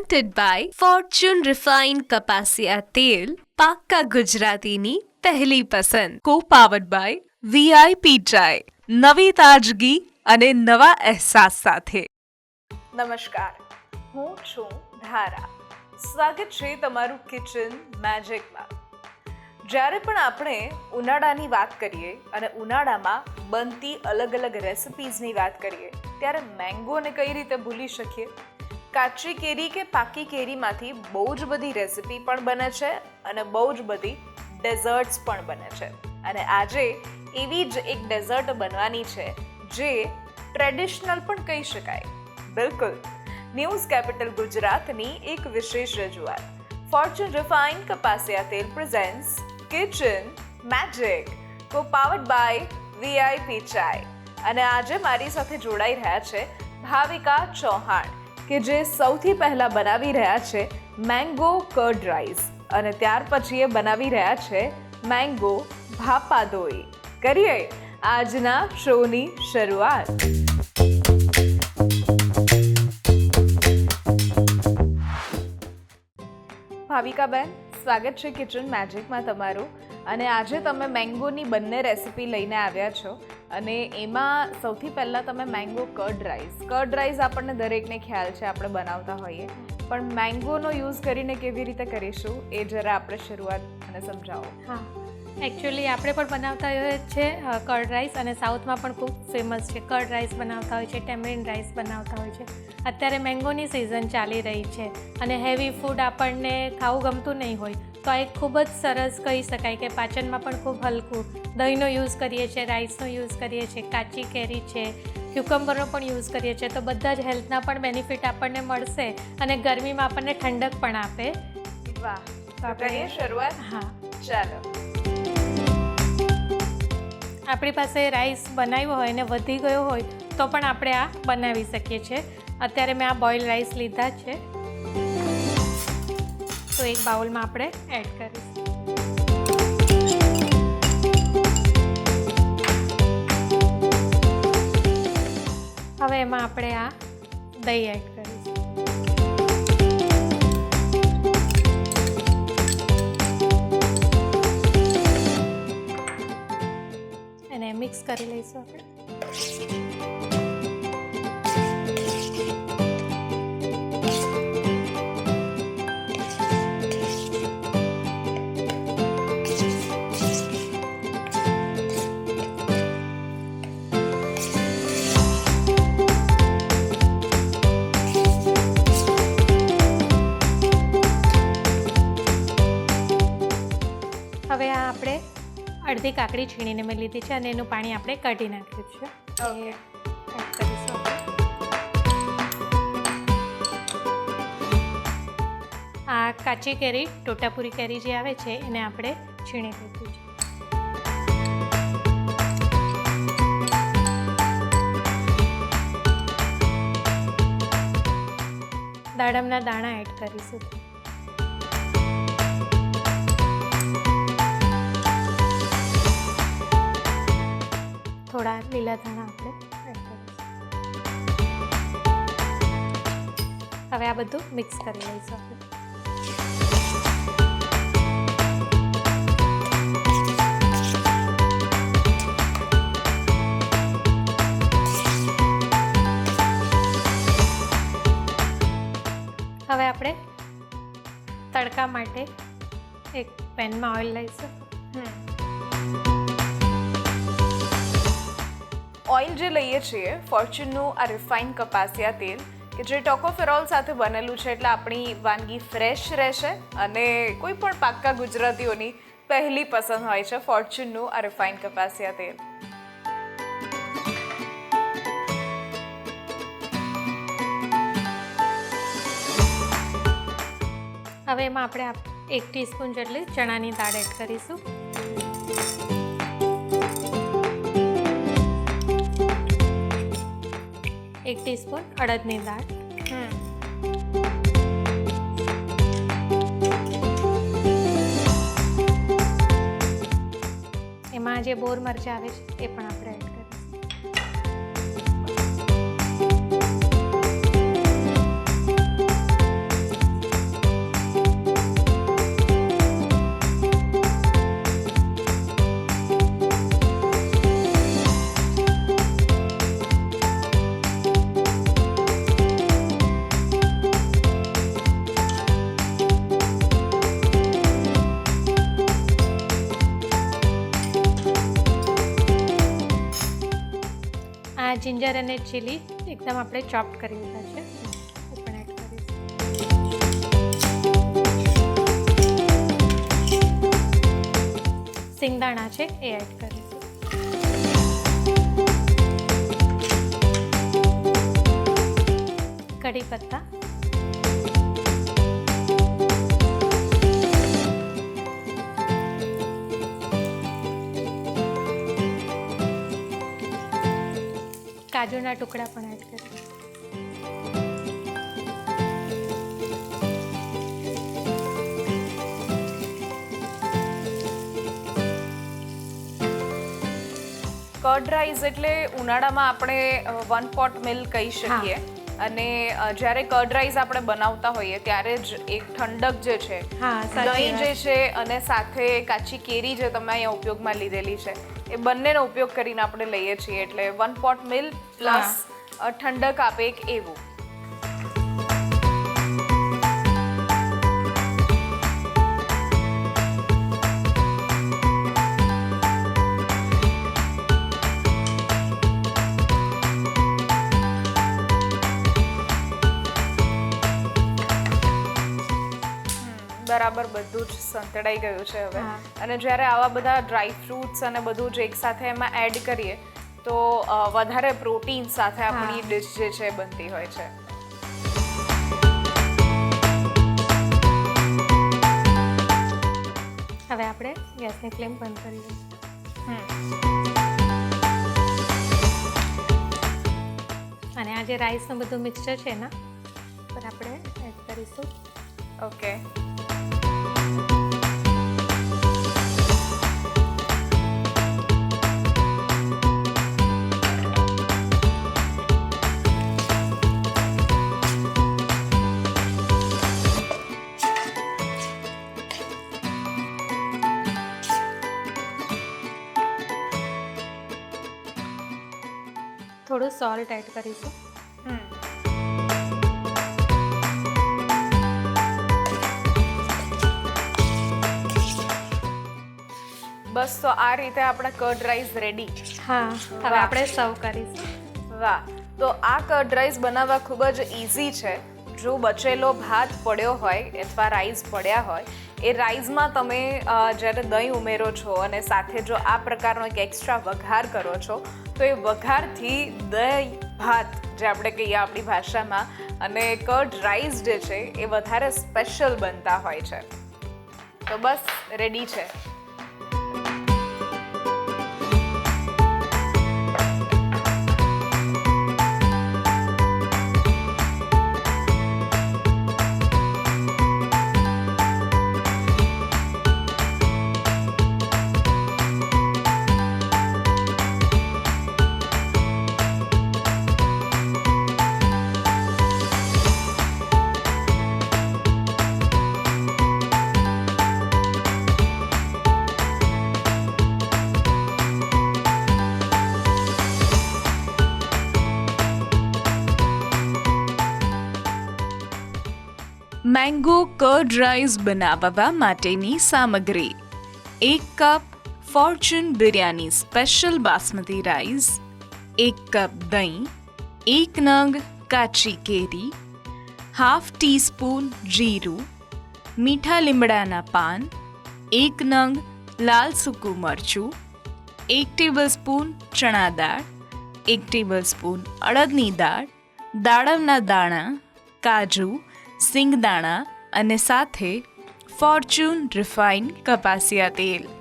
presented by Fortune Refined કપાસિયા તેલ પાક્કા ગુજરાતીની પહેલી પસંદ co-powered by VIP ચાય નવી તાજગી અને નવા અહેસાસ સાથે. નમસ્કાર, હું છું ધારા. સ્વાગત છે તમારું કિચન મેજિકમાં. જ્યારે પણ આપણે ઉનાળાની વાત કરીએ અને ઉનાળામાં બનતી અલગ અલગ રેસિપીઝની વાત કરીએ ત્યારે મેંગોને કઈ રીતે ભૂલી શકીએ? કાચી કેરી કે પાકી કેરીમાંથી બહુ જ બધી રેસિપી પણ બને છે અને બહુ જ બધી ડેઝર્ટ્સ પણ બને છે. અને આજે એવી જ એક ડેઝર્ટ બનવાની છે જે ટ્રેડિશનલ પણ કહી શકાય. બિલકુલ, ન્યૂઝ કેપિટલ ગુજરાતની એક વિશેષ રજૂઆત ફોર્ચ્યુન રિફાઇન્ડ કપાસિયા તેલ presents kitchen magic co-powered by VIP ચાય. અને આજે મારી સાથે જોડાઈ રહ્યા છે ભાવિકા ચૌહાણ કે જે સૌથી પહેલા બનાવી રહ્યા છે મેંગો કર્ડ રાઈસ અને ત્યાર પછી એ બનાવી રહ્યા છે મેંગો ભાપાદોઈ. કરીએ આજના શોની શરૂઆત. ભાવિકાબેન, સ્વાગત છે કિચન મેજિકમાં તમારું. અને આજે તમે મેંગોની બંને રેસિપી લઈને આવ્યા છો અને એમાં સૌથી પહેલાં તમે મેંગો કર્ડ રાઈસ આપણને દરેકને ખ્યાલ છે, આપણે બનાવતા હોઈએ, પણ મેંગોનો યુઝ કરીને કેવી રીતે કરીશું એ જરા આપણે શરૂઆત અને સમજાવો. હા, એકચ્યુઅલી આપણે પણ બનાવતા હોઈએ છીએ કર્ડ રાઈસ અને સાઉથમાં પણ ખૂબ ફેમસ છે. કર્ડ રાઈસ બનાવતા હોય છે, ટેમરિન રાઈસ બનાવતા હોય છે. અત્યારે મેંગોની સિઝન ચાલી રહી છે અને હેવી ફૂડ આપણને ખાવું ગમતું નહીં હોય તો આ એક ખૂબ જ સરસ કહી શકાય કે પાચનમાં પણ ખૂબ હલકું. દહીંનો યુઝ કરીએ છીએ, રાઈસનો યુઝ કરીએ છીએ, કાચી કેરી છે, ક્યુકમ્બરનો પણ યુઝ કરીએ છીએ, તો બધા જ હેલ્થના પણ બેનિફિટ આપણને મળશે અને ગરમીમાં આપણને ઠંડક પણ આપે. વાહ, તો કરીએ શરૂઆત. હા, ચાલો. આપણી પાસે રાઈસ બનાવ્યો હોય ને વધી ગયો હોય તો પણ આપણે આ બનાવી શકીએ છીએ. અત્યારે મેં આ બોઇલ રાઈસ લીધા છે તો એક બાઉલમાં આપણે એડ કરીશું. હવે એમાં આપણે આ દહીં એડ કરીશું. એને મિક્સ કરી લઈશું આપણે. હવે આ આપણે અડધી કાકડી છીણીને મેં લીધી છે અને એનું પાણી આપણે કાઢી નાખ્યું છે. ઓકે, એડ કરીશું. આ કાચી કેરી, ટોટાપુરી કેરી જે આવે છે એને આપણે છીણી લીધું છે. દાડમના દાણા એડ કરીશું. થોડા લીલા ધાણા આપણે એડ કરીશું. હવે આ બધું મિક્સ કરી લઈશું આપણે. હવે આપણે તડકા માટે એક પેનમાં ઓઇલ લઈશું. ઓઇલ જે લઈએ છીએ ફોર્ચ્યુનનું આ રિફાઇન્ડ કપાસિયા તેલ કે જે ટોકોફેરોલ સાથે બનેલું છે એટલે આપણી વાનગી ફ્રેશ રહેશે અને કોઈ પણ પાક્કા ગુજરાતીઓની પહેલી પસંદ હોય છે ફોર્ચ્યુનનું આ રિફાઇન્ડ કપાસિયા તેલ. હવે એમાં આપણે 1 ટીસ્પૂન જેટલી ચણાની દાળ એડ કરીશું. એક ટીસ્પૂન અડદની દાળ. એમાં જે બોર મરચાં આવે છે એ પણ આપણે એડ કરીશું. જિંજર અને ચીલી એકદમ આપણે ચોપ્ડ કરી દીધા છે, એ પણ એડ કરીશું. સિંગદાણા છે એ એડ કરીશું. કઢી પત્તા, કાજુના ટુકડા પણ એડ કરીશું. કર્ડ રાઈસ એટલે ઉનાળામાં આપણે 1 પોટ મિલ કહી શકીએ. અને જ્યારે કર્ડ રાઈસ આપણે બનાવતા હોઈએ ત્યારે જ એક ઠંડક જે છે, હા, સાચી દહીં જે વાત. છે અને સાથે કાચી કેરી જે તમે અહીંયા ઉપયોગમાં લીધેલી છે, એ બંનેનો ઉપયોગ કરીને આપણે લઈએ છીએ. એટલે 1 પોટ મિલ પ્લસ ઠંડક આપે એક એવું. બરાબર બધું જ સંતળાઈ ગયું છે હવે. હા. અને જ્યારે આવા બધા ડ્રાય ફ્રૂટ્સ અને બધું જ એકસાથે એમાં એડ કરીએ તો વધારે પ્રોટીન સાથે આપણી ડિશ જે છે બનતી હોય છે. હવે આપણે ગેસની ફ્લેમ બંધ કરી દઈશું. અને આ જે રાઈસનું બધું મિક્સચર છે એના પર આપણે એડ કરીશું. ઓકે. થોડું સોલ્ટ એડ કરીશું. બસ, તો આ રીતે આપણા કર્ડ રાઈસ રેડી. હા, હવે આપણે સર્વ કરીશું. વાહ! તો આ કર્ડ રાઈસ બનાવવા ખૂબ જ ઇઝી છે. જો બચેલો ભાત પડ્યો હોય અથવા રાઈસ પડ્યા હોય, એ રાઈસમાં તમે જ્યારે દહીં ઉમેરો છો અને સાથે જો આ પ્રકારનો એક એક્સ્ટ્રા વઘાર કરો છો, તો એ વઘારથી દહીં ભાત જે આપણે કહીએ આપણી ભાષામાં, અને કર્ડ રાઈસ જે છે એ વધારે સ્પેશિયલ બનતા હોય છે. તો બસ રેડી છે. મેંગો કર્ડ રાઈસ બનાવવા માટેની સામગ્રી: 1 cup Fortune biryani special basmati rice, 1 cup દહીં, 1 નંગ કાચી કેરી, હાફ ટીસ્પૂન જીરું, મીઠા લીમડાના પાન, 1 નંગ લાલ સૂકું મરચું, 1 ટેબલસ્પૂન ચણા દાળ, 1 ટેબલસ્પૂન અડદની દાળ, દાડમના દાણા, કાજુ, સિંગદાણા અને સાથે ફોર્ચ્યુન રિફાઇન્ડ કપાસિયા તેલ.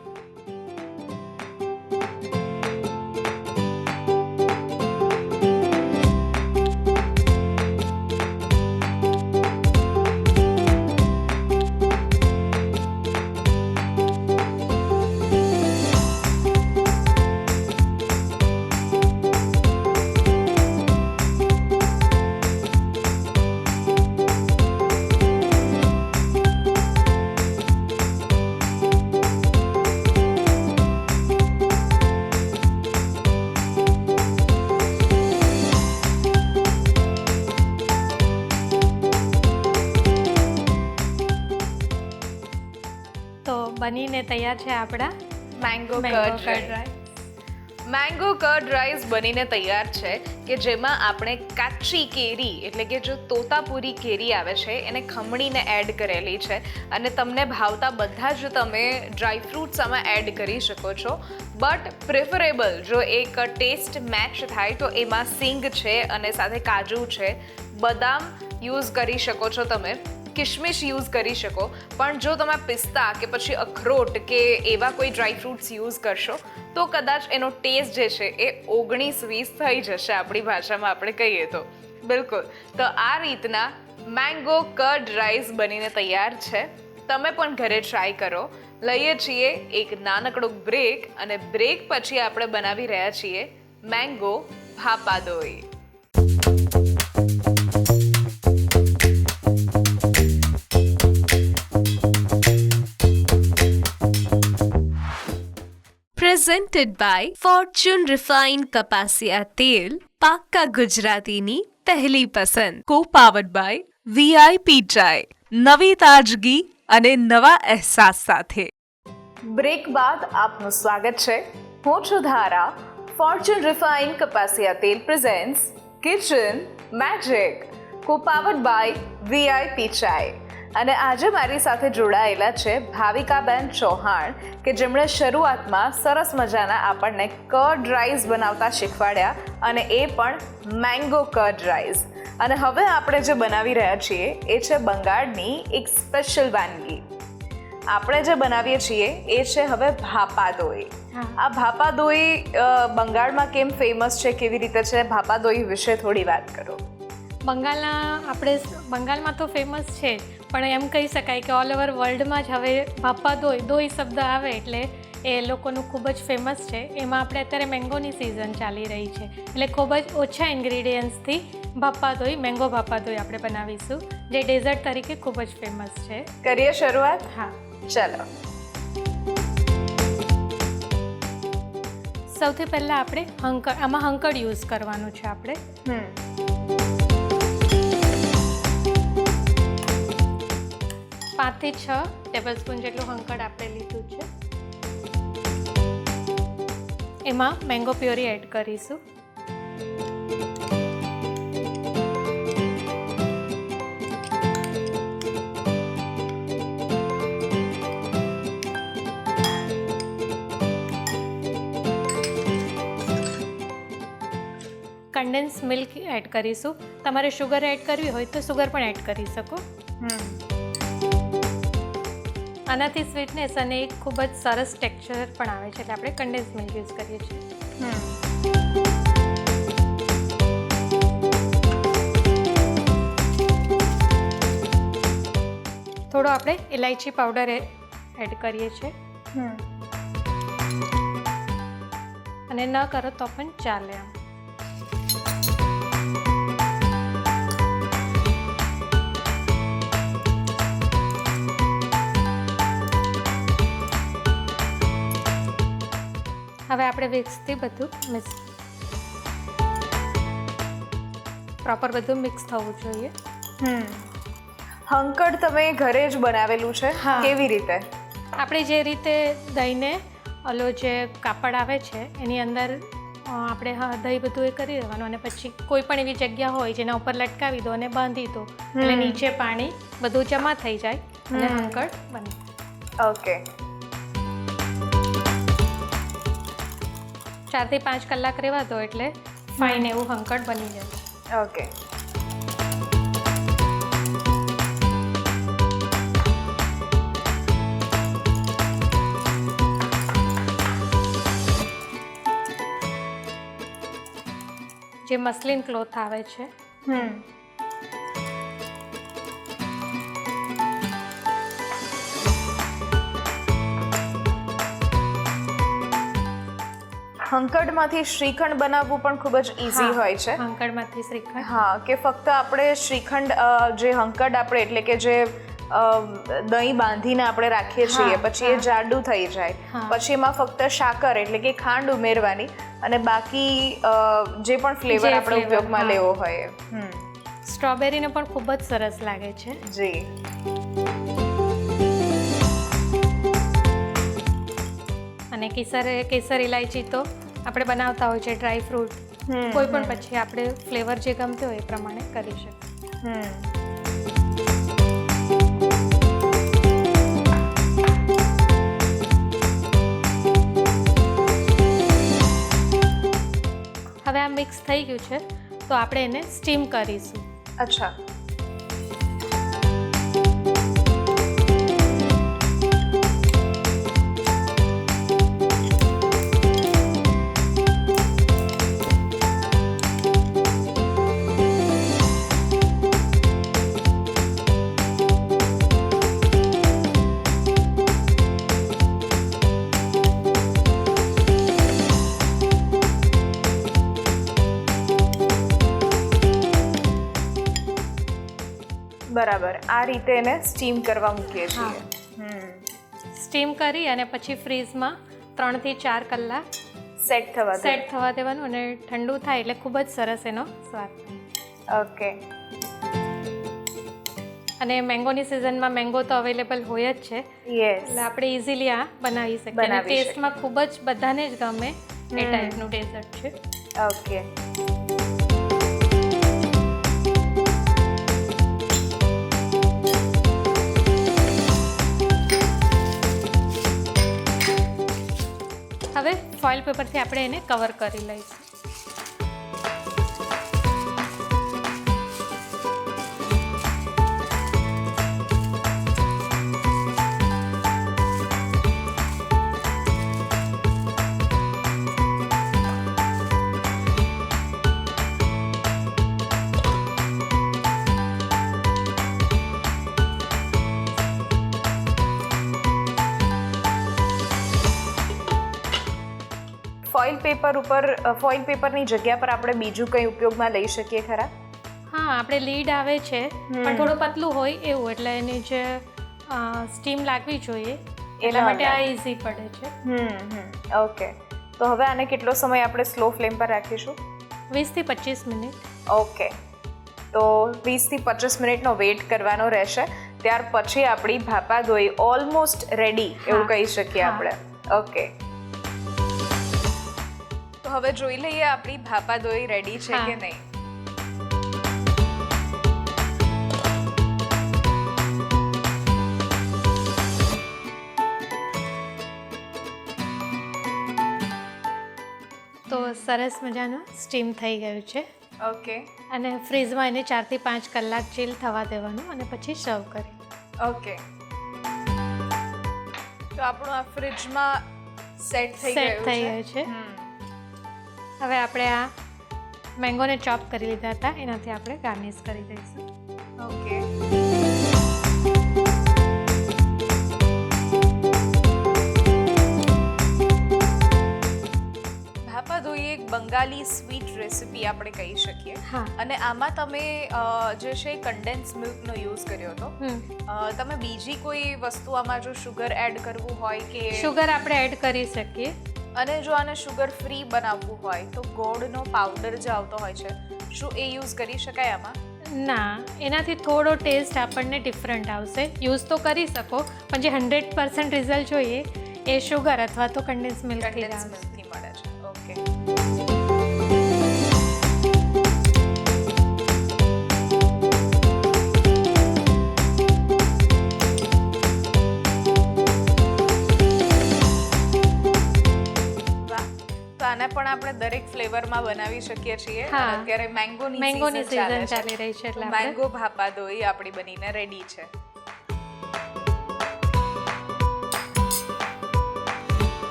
તો બનીને તૈયાર છે આપણા mango mango curd curd rice. Rice. Mango curd rice બનીને તૈયાર છે કે જેમાં આપણે કાચી કેરી એટલે કે જો તોતાપુરી કેરી આવે છે એને ખમણીને એડ કરેલી છે અને તમને ભાવતા બધા જ તમે ડ્રાય ફ્રૂટ્સ આમાં એડ કરી શકો છો. બટ પ્રિફરેબલ જો એક ટેસ્ટ મેચ થાય તો એમાં સિંગ છે અને સાથે કાજુ છે, બદામ યુઝ કરી શકો છો, તમે કિશમિશ યુઝ કરી શકો. પણ જો તમે પિસ્તા કે પછી અખરોટ કે એવા કોઈ ડ્રાય ફ્રૂટ્સ યુઝ કરશો તો કદાચ એનો ટેસ્ટ જે છે એ 19-20 થઈ જશે, આપણી ભાષામાં આપણે કહીએ તો. બિલકુલ. તો આ રીતના મેંગો કર્ડ રાઈસ બનીને તૈયાર છે. તમે પણ ઘરે ટ્રાય કરો. લઈએ છીએ એક નાનકડો બ્રેક અને બ્રેક પછી આપણે બનાવી રહ્યા છીએ mango bhapa doi. Presented by Fortune Refined કપાસિયા તેલ, પાક્કા ગુજરાતીની પહેલી પસંદ. Co-powered by VIP Chai, નવી તાજગી અને નવા અહેસાસ સાથે. બ્રેક બાદ આપનું સ્વાગત છે. હું છું ધારા. ફોર્ચ્યુન રિફાઇન્ડ કપાસિયા તેલ presents kitchen magic, co-powered by VIP Chai. અને આજે મારી સાથે જોડાયેલા છે ભાવિકાબેન ચૌહાણ કે જેમણે શરૂઆતમાં સરસ મજાના આપણને કર્ડ રાઈસ બનાવતા શીખવાડ્યા અને એ પણ મેંગો કર્ડ રાઈસ. અને હવે આપણે જે બનાવી રહ્યા છીએ એ છે બંગાળની એક સ્પેશિયલ વાનગી. આપણે જે બનાવીએ છીએ એ છે હવે ભાપાદોઈ. આ ભાપાદોઈ બંગાળમાં કેમ ફેમસ છે, કેવી રીતે છે, ભાપાદોઈ વિશે થોડી વાત કરો. બંગાળમાં તો ફેમસ છે જ, પણ એમ કહી શકાય કે ઓલ ઓવર વર્લ્ડમાં જ હવે ભાપાદોઈ શબ્દ આવે એટલે એ લોકોનું ખૂબ જ ફેમસ છે. એમાં આપણે અત્યારે મેંગોની સિઝન ચાલી રહી છે એટલે ખૂબ જ ઓછા ઇન્ગ્રીડિયન્ટ્સથી મેંગો ભાપાદોઈ આપણે બનાવીશું, જે ડેઝર્ટ તરીકે ખૂબ જ ફેમસ છે. કરીએ શરૂઆત? હા, ચલો. સૌથી પહેલાં આપણે આમાં હંકડ યુઝ કરવાનું છે. આપણે 5 થી 6 ટેબલસ્પૂન જેટલું હંકડ આપણે લીધું છે. એમાં મેંગો પ્યોરી એડ કરીશું. કન્ડેન્સ મિલ્ક એડ કરીશું. તમારે શુગર એડ કરવી હોય તો શુગર પણ એડ કરી શકો. આનાથી સ્વીટનેસ અને એક ખૂબ જ સરસ ટેક્સચર પણ આવે છે એટલે આપણે કન્ડેન્સ મિલ્ક યુઝ કરીએ છીએ. થોડો આપણે ઇલાયચી પાવડર એડ કરીએ છીએ. અને ન કરો તો પણ ચાલે. આમ હવે આપણે વિક્સથી બધું પ્રોપર બધું મિક્સ થવું જોઈએ. હંકડ તમે ઘરે જ બનાવેલું છે? હા. કેવી રીતે? આપણે જે રીતે દહીંને ઓલો જે કાપડ આવે છે એની અંદર આપણે દહીં બધું એ કરી દેવાનું અને પછી કોઈ પણ એવી જગ્યા હોય જેના ઉપર લટકાવી દો અને બાંધી દો એટલે નીચે પાણી બધું જમા થઈ જાય અને હંકડ બને. ઓકે. 4 થી 5 કલાક રહેવા દો એટલે ફાઇન એવું હંકડ બની જાય. ઓકે. જે મસલિન ક્લોથ આવે છે હંકડમાંથી શ્રીખંડ બનાવવું પણ ખૂબ જ ઈઝી હોય છે. હંકડમાંથી શ્રીખંડ. હા, કે ફક્ત આપણે શ્રીખંડ જે હંકડ આપણે એટલે કે જે દહીં બાંધીને આપણે રાખીએ છીએ પછી એ જાડું થઈ જાય પછી એમાં ફક્ત સાકર એટલે કે ખાંડ ઉમેરવાની અને બાકી જે પણ ફ્લેવર આપણે ઉપયોગમાં લેવો હોય. સ્ટ્રોબેરીને પણ ખૂબ જ સરસ લાગે છે. જી. અને કેસર ઇલાયચી તો આપણે બનાવતા હોય છે ડ્રાય ફ્રૂટ કોઈ પણ પછી આપણે ફ્લેવર જે ગમતો હોય એ પ્રમાણે કરી શકીએ. હવે આ મિક્સ થઈ ગયું છે તો આપણે એને સ્ટીમ કરીશું. અચ્છા. બરાબર, આ રીતે એને સ્ટીમ કરવા મૂકીએ છીએ. સ્ટીમ કરી અને પછી ફ્રીઝમાં 3 થી 4 કલાક સેટ થવા દેવાનું અને ઠંડુ થાય એટલે ખૂબ જ સરસ એનો સ્વાદ થાય. ઓકે. અને મેંગોની સિઝનમાં મેંગો તો અવેલેબલ હોય જ છે, યસ, એટલે આપણે ઇઝીલી આ બનાવી શકીએ અને ટેસ્ટમાં ખૂબ જ બધાને જ ગમે એ ટાઈપનું ડેઝર્ટ છે. ઓકે. હવે ફોઇલ પેપરથી આપણે એને કવર કરી લઈશું. ફોઇલ પેપરની જગ્યા પર આપણે બીજું કંઈ ઉપયોગમાં લઈ શકીએ ખરા? હા, આપણે લીડ આવે છે પણ થોડું પતલું હોય એવું, એટલે એની જે સ્ટીમ લાગવી જોઈએ એટલા માટે આ ઇઝી પડે છે. ઓકે. તો હવે આને કેટલો સમય આપણે સ્લો ફ્લેમ પર રાખીશું? 20 થી 25 મિનિટ. ઓકે. તો 20 થી 25 મિનિટનો વેઇટ કરવાનો રહેશે. ત્યાર પછી આપણી ભાપાદોઈ ઓલમોસ્ટ રેડી એવું કહી શકીએ આપણે. ઓકે. તો હવે જોઈ લઈએ આપણી ભાપાદોઈ રેડી છે કે નહીં. તો સરસ મજાનું સ્ટીમ થઈ ગયું છે. ઓકે. અને ફ્રીઝમાં એને 4 થી 5 કલાક ચીલ થવા દેવાનું અને પછી સર્વ કરી. ઓકે. તો આપણું આ ફ્રીજમાં સેટ થઈ ગયું છે. હવે આપણે આ મેંગોને ચોપ કરી લીધા હતા એનાથી આપણે ગાર્નિશ કરી દઈશું. ઓકે. ભાપાદોઈ એક બંગાળી સ્વીટ રેસિપી આપણે કહી શકીએ. હા. અને આમાં તમે જે છે કન્ડેન્સ મિલ્કનો યુઝ કર્યો હતો. તમે બીજી કોઈ વસ્તુ આમાં જો શુગર એડ કરવું હોય કે શુગર આપણે એડ કરી શકીએ. અને જો આને શુગર ફ્રી બનાવવું હોય તો ગોળનો પાવડર જે આવતો હોય છે, શું એ યુઝ કરી શકાય આમાં? ના, એનાથી થોડો ટેસ્ટ આપણને ડિફરન્ટ આવશે. યુઝ તો કરી શકો પણ જે 100% રિઝલ્ટ જોઈએ એ શુગર અથવા તો કન્ડેન્સ મિલ્કથી મળે છે. ઓકે. આને પણ આપણે દરેક ફ્લેવરમાં બનાવી શકીએ છીએ. અત્યારે મેંગોની સીઝન ચાલી રહી છે એટલે મેંગો ભાપાદોઈ આપણી બનીને રેડી છે.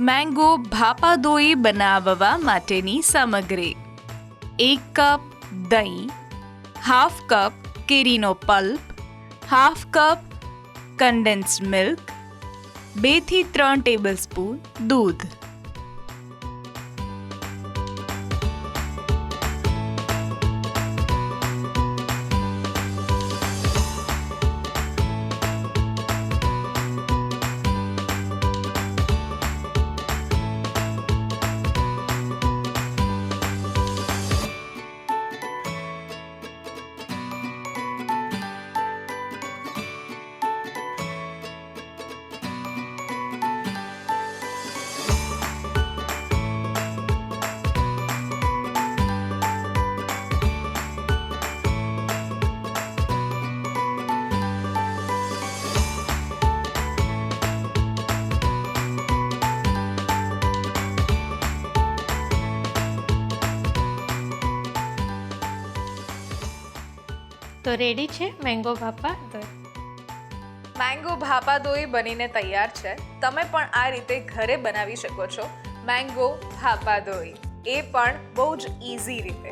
મેંગો ભાપાદોઈ બનાવવા માટેની સામગ્રી: 1 કપ દહીં, હાફ કપ કેરીનો pulp, half cup condensed milk, 2 થી 3 ટેબલસ્પૂન દૂધ. તો રેડી છે મેંગો ભાપા દહીં. મેંગો ભાપા દોઈ બનીને તૈયાર છે. તમે પણ આ રીતે ઘરે બનાવી શકો છો મેંગો ભાપા દોઈ, એ પણ બહુ જ ઇઝી રીતે.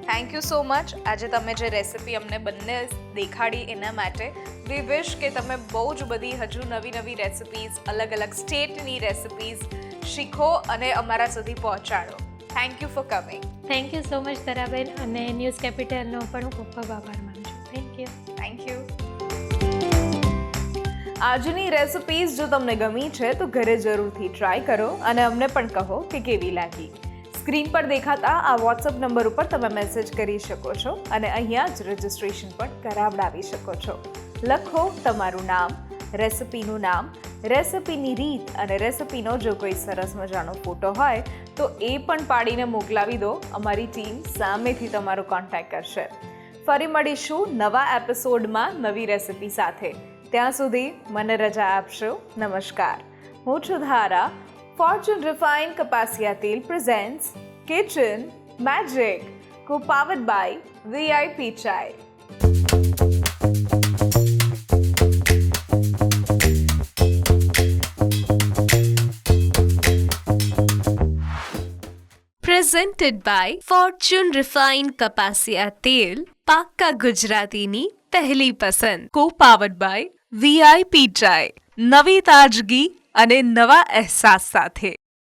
Thank you so much. આજે તમે જે રેસિપી અમને બંને દેખાડી એના માટે. વી વિશ કે તમે બહુ જ બધી હજુ નવી નવી રેસિપીઝ, અલગ અલગ સ્ટેટની રેસિપીઝ શીખો અને અમારા સુધી પહોંચાડો. Thank you for coming. Thank you so much Dharaben, અને ન્યૂઝ કેપિટલનો પણ હું ખૂબ ખૂબ આભાર માનું છું. Thank you. Thank you. આજની રેસિપીઝ જો તમને ગમી છે તો ઘરે જરૂરથી ટ્રાય કરો અને અમને પણ કહો કે કેવી લાગી. સ્ક્રીન પર દેખાતા આ વોટ્સઅપ નંબર ઉપર તમે મેસેજ કરી શકો છો અને અહીંયા જ રજિસ્ટ્રેશન પણ કરાવડાવી શકો છો. લખો તમારું નામ, રેસિપીનું નામ, રેસિપીની રીત અને રેસિપીનો જો કોઈ સરસ મજાનો ફોટો હોય તો એ પણ પાડીને મોકલાવી દો. અમારી ટીમ સામેથી તમારો કોન્ટેક્ટ કરશે. ફરી મળીશું નવા એપિસોડમાં નવી રેસિપી સાથે. ત્યાં સુધી મને રજા આપશો. નમસ્કાર. હું છું ધારા. ફોર્ચ્યુન રિફાઇન્ડ કપાસિયા તેલ presents kitchen magic, co-powered by VIP Chai. Presented by Fortune Refined કપાસિયા તેલ, પાક્કા ગુજરાતીની પહેલી પસંદ. Co-powered by VIP Chai, નવી તાજગી અને નવા અહેસાસ સાથે.